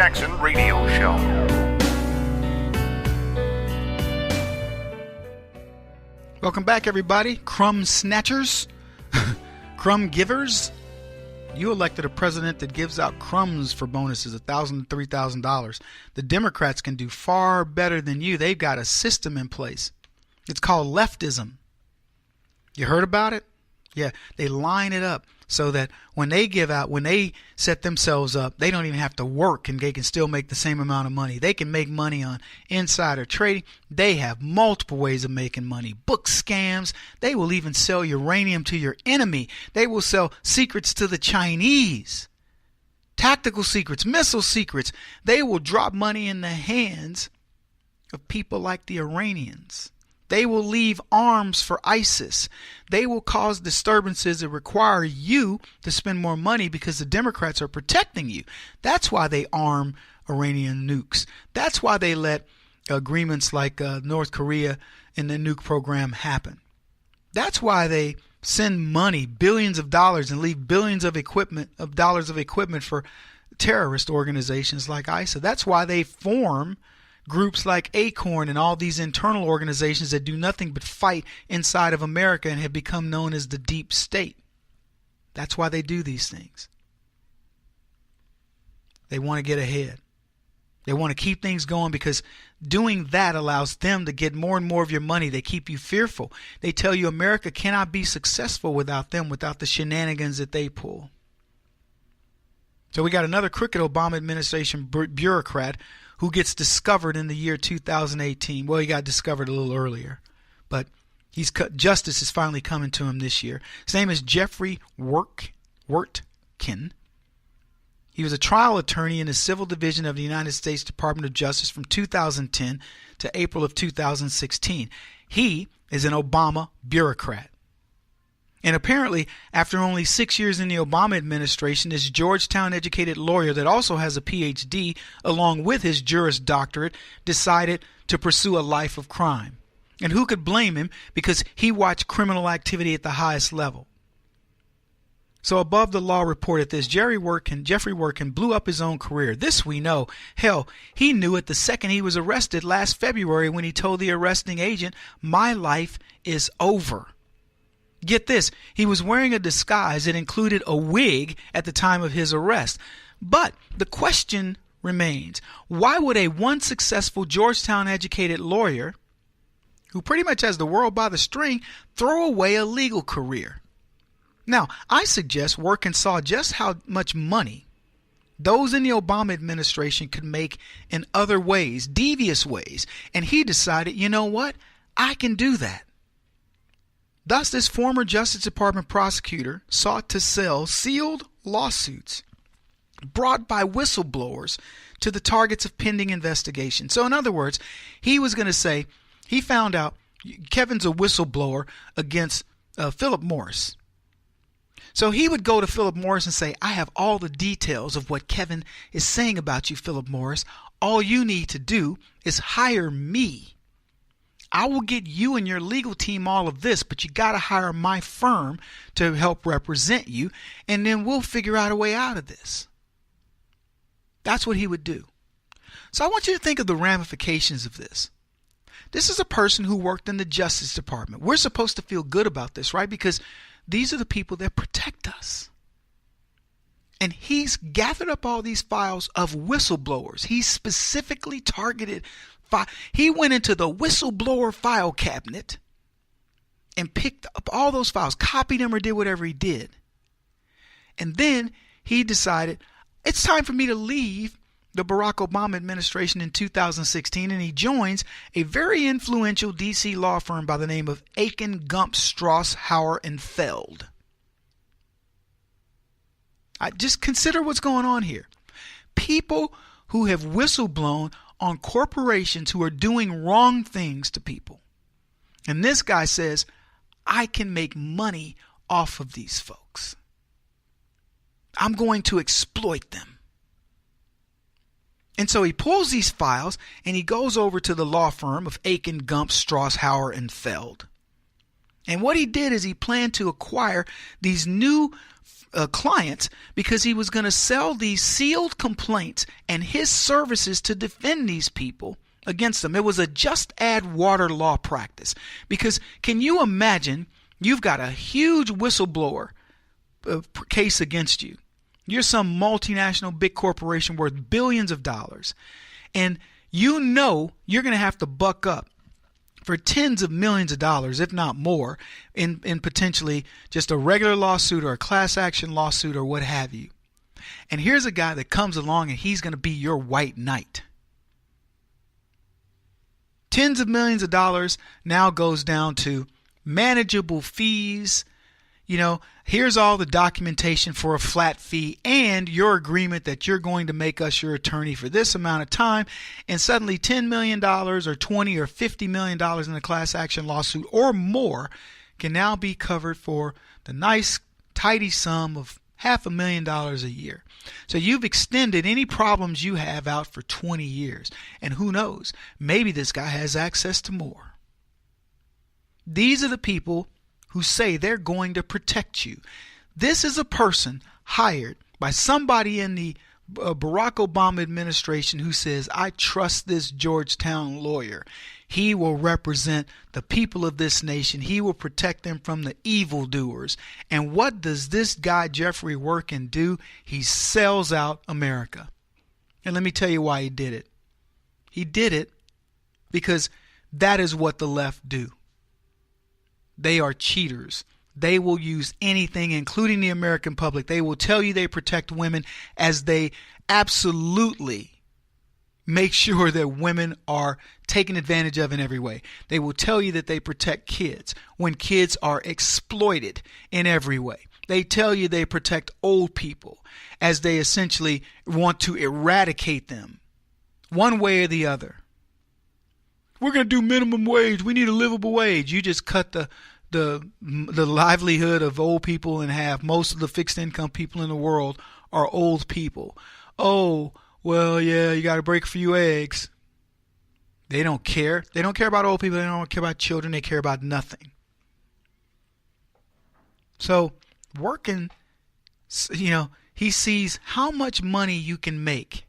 Jackson Radio Show. Welcome back, everybody. Crumb snatchers, crumb givers. You elected a president that gives out crumbs for bonuses, $1,000 to $3,000. The Democrats can do far better than you. They've got a system in place. It's called leftism. You heard about it? Yeah, they line it up so that when they give out, when they set themselves up, they don't even have to work and they can still make the same amount of money. They can make money on insider trading. They have multiple ways of making money. Book scams. They will even sell uranium to your enemy. They will sell secrets to the Chinese. Tactical secrets, missile secrets. They will drop money in the hands of people like the Iranians. They will leave arms for ISIS. They will cause disturbances that require you to spend more money because the Democrats are protecting you. That's why they arm Iranian nukes. That's why they let agreements like North Korea and the nuke program happen. That's why they send money, billions of dollars, and leave billions of dollars of equipment for terrorist organizations like ISIS. That's why they form groups like Acorn and all these internal organizations that do nothing but fight inside of America and have become known as the deep state. That's why they do these things. They want to get ahead. They want to keep things going because doing that allows them to get more and more of your money. They keep you fearful. They tell you America cannot be successful without them, without the shenanigans that they pull. So we got another crooked Obama administration bureaucrat who gets discovered in the year 2018. Well, he got discovered a little earlier, but justice is finally coming to him this year. His name is Jeffrey Wertkin. He was a trial attorney in the Civil Division of the United States Department of Justice from 2010 to April of 2016. He is an Obama bureaucrat. And apparently, after only 6 years in the Obama administration, this Georgetown-educated lawyer that also has a Ph.D. along with his Juris Doctorate decided to pursue a life of crime. And who could blame him because he watched criminal activity at the highest level. So Above the Law reported this. Jeffrey Wertkin blew up his own career. This we know. Hell, he knew it the second he was arrested last February when he told the arresting agent, "My life is over." Get this, he was wearing a disguise that included a wig at the time of his arrest. But the question remains, why would a once successful Georgetown-educated lawyer, who pretty much has the world by the string, throw away a legal career? Now, I suggest Wertkin saw just how much money those in the Obama administration could make in other ways, devious ways, and he decided, you know what, I can do that. Thus, this former Justice Department prosecutor sought to sell sealed lawsuits brought by whistleblowers to the targets of pending investigation. So in other words, he was going to say he found out Kevin's a whistleblower against Philip Morris. So he would go to Philip Morris and say, I have all the details of what Kevin is saying about you, Philip Morris. All you need to do is hire me. I will get you and your legal team all of this, but you got to hire my firm to help represent you, and then we'll figure out a way out of this. That's what he would do. So I want you to think of the ramifications of this. This is a person who worked in the Justice Department. We're supposed to feel good about this, right? Because these are the people that protect us. And he's gathered up all these files of whistleblowers. He specifically targeted. He went into the whistleblower file cabinet and picked up all those files, copied them or did whatever he did. And then he decided, it's time for me to leave the Barack Obama administration in 2016, and he joins a very influential D.C. law firm by the name of Aiken, Gump, Strauss, Hauer, and Feld. Just consider what's going on here. People who have whistleblown on corporations who are doing wrong things to people. And this guy says, I can make money off of these folks. I'm going to exploit them. And so he pulls these files and he goes over to the law firm of Aiken, Gump, Strauss, Hauer, and Feld. And what he did is he planned to acquire these new clients because he was going to sell these sealed complaints and his services to defend these people against them. It was a just add water law practice. Because can you imagine, you've got a huge whistleblower case against you. You're some multinational big corporation worth billions of dollars. And you know you're going to have to buck up for tens of millions of dollars, if not more, in potentially just a regular lawsuit or a class action lawsuit or what have you. And here's a guy that comes along and he's going to be your white knight. Tens of millions of dollars now goes down to manageable fees. You know, here's all the documentation for a flat fee and your agreement that you're going to make us your attorney for this amount of time. And suddenly $10 million or $20 or $50 million in a class action lawsuit or more can now be covered for the nice, tidy sum of $500,000 a year. So you've extended any problems you have out for 20 years. And who knows, maybe this guy has access to more. These are the people who say they're going to protect you. This is a person hired by somebody in the Barack Obama administration who says, I trust this Georgetown lawyer. He will represent the people of this nation. He will protect them from the evildoers. And what does this guy, Jeffrey Workin, do? He sells out America. And let me tell you why he did it. He did it because that is what the left do. They are cheaters. They will use anything, including the American public. They will tell you they protect women as they absolutely make sure that women are taken advantage of in every way. They will tell you that they protect kids when kids are exploited in every way. They tell you they protect old people as they essentially want to eradicate them one way or the other. We're going to do minimum wage. We need a livable wage. You just cut the livelihood of old people in half. Most of the fixed income people in the world are old people. Oh, well, yeah, you got to break a few eggs. They don't care. They don't care about old people. They don't care about children. They care about nothing. So Workin, he sees how much money you can make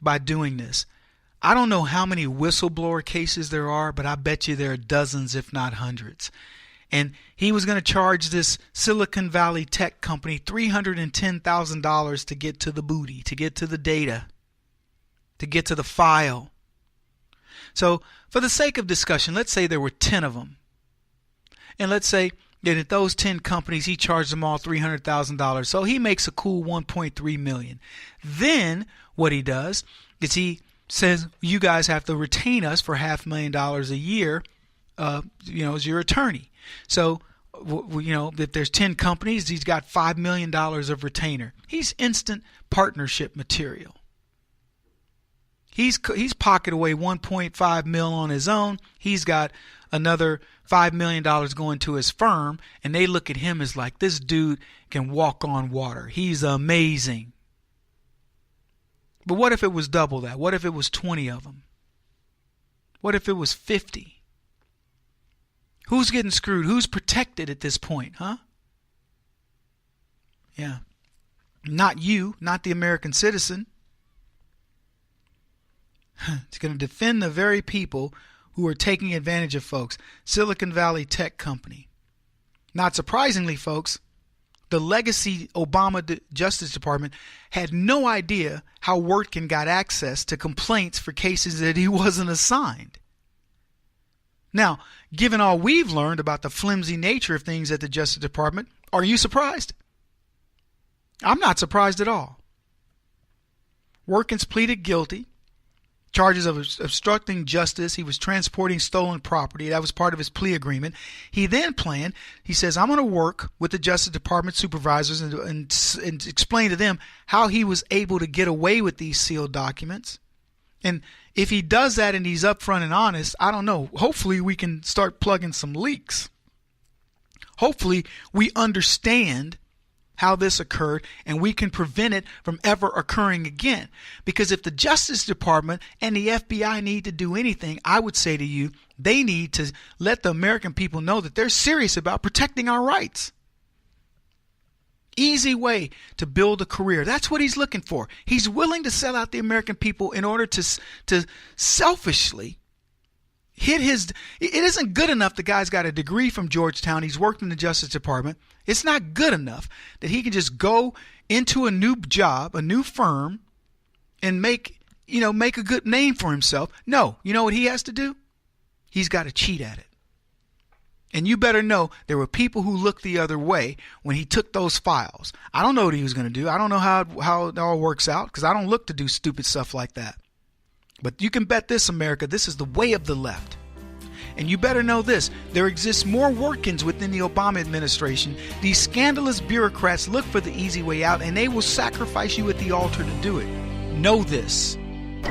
by doing this. I don't know how many whistleblower cases there are, but I bet you there are dozens, if not hundreds. And he was going to charge this Silicon Valley tech company $310,000 to get to the booty, to get to the data, to get to the file. So for the sake of discussion, let's say there were 10 of them. And let's say that at those 10 companies, he charged them all $300,000. So he makes a cool $1.3 million. Then what he does is he says, you guys have to retain us for $500,000 a year, as your attorney. So, if there's 10 companies, he's got $5 million of retainer. He's instant partnership material. He's pocketed away $1.5 million on his own. He's got another $5 million going to his firm, and they look at him as like, this dude can walk on water. He's amazing. But what if it was double that? What if it was 20 of them? What if it was 50? Who's getting screwed? Who's protected at this point, huh? Yeah. Not you, not the American citizen. It's going to defend the very people who are taking advantage of folks. Silicon Valley tech company. Not surprisingly, folks, the legacy Obama Justice Department had no idea how Workin got access to complaints for cases that he wasn't assigned. Now, given all we've learned about the flimsy nature of things at the Justice Department, are you surprised? I'm not surprised at all. Workins pleaded guilty. Charges of obstructing justice. He was transporting stolen property. That was part of his plea agreement. He then planned, he says, I'm going to work with the Justice Department supervisors and explain to them how he was able to get away with these sealed documents. And if he does that and he's upfront and honest, I don't know. Hopefully we can start plugging some leaks. Hopefully we understand how this occurred, and we can prevent it from ever occurring again. Because if the Justice Department and the FBI need to do anything, I would say to you, they need to let the American people know that they're serious about protecting our rights. Easy way to build a career. That's what he's looking for. He's willing to sell out the American people in order to selfishly hit his. It isn't good enough the guy's got a degree from Georgetown. He's worked in the Justice Department. It's not good enough that he can just go into a new job, a new firm, and make a good name for himself. No, you know what he has to do? He's got to cheat at it. And you better know there were people who looked the other way when he took those files. I don't know what he was going to do. I don't know how it all works out, because I don't look to do stupid stuff like that. But you can bet this, America, this is the way of the left. And you better know this. There exists more workings within the Obama administration. These scandalous bureaucrats look for the easy way out, and they will sacrifice you at the altar to do it. Know this.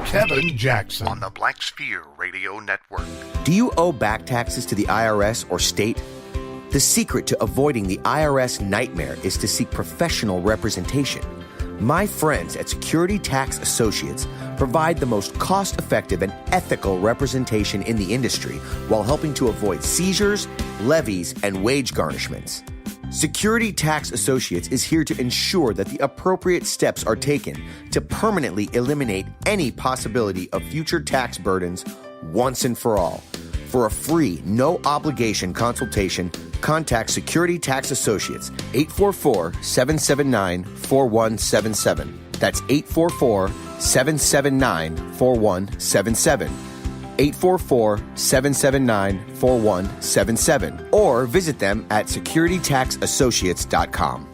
Kevin Jackson on the Black Sphere Radio Network. Do you owe back taxes to the IRS or state? The secret to avoiding the IRS nightmare is to seek professional representation. My friends at Security Tax Associates provide the most cost-effective and ethical representation in the industry while helping to avoid seizures, levies, and wage garnishments. Security Tax Associates is here to ensure that the appropriate steps are taken to permanently eliminate any possibility of future tax burdens once and for all. For a free, no-obligation consultation, contact Security Tax Associates, 844-779-4177. That's 844-779-4177. 844-779-4177, or visit them at securitytaxassociates.com.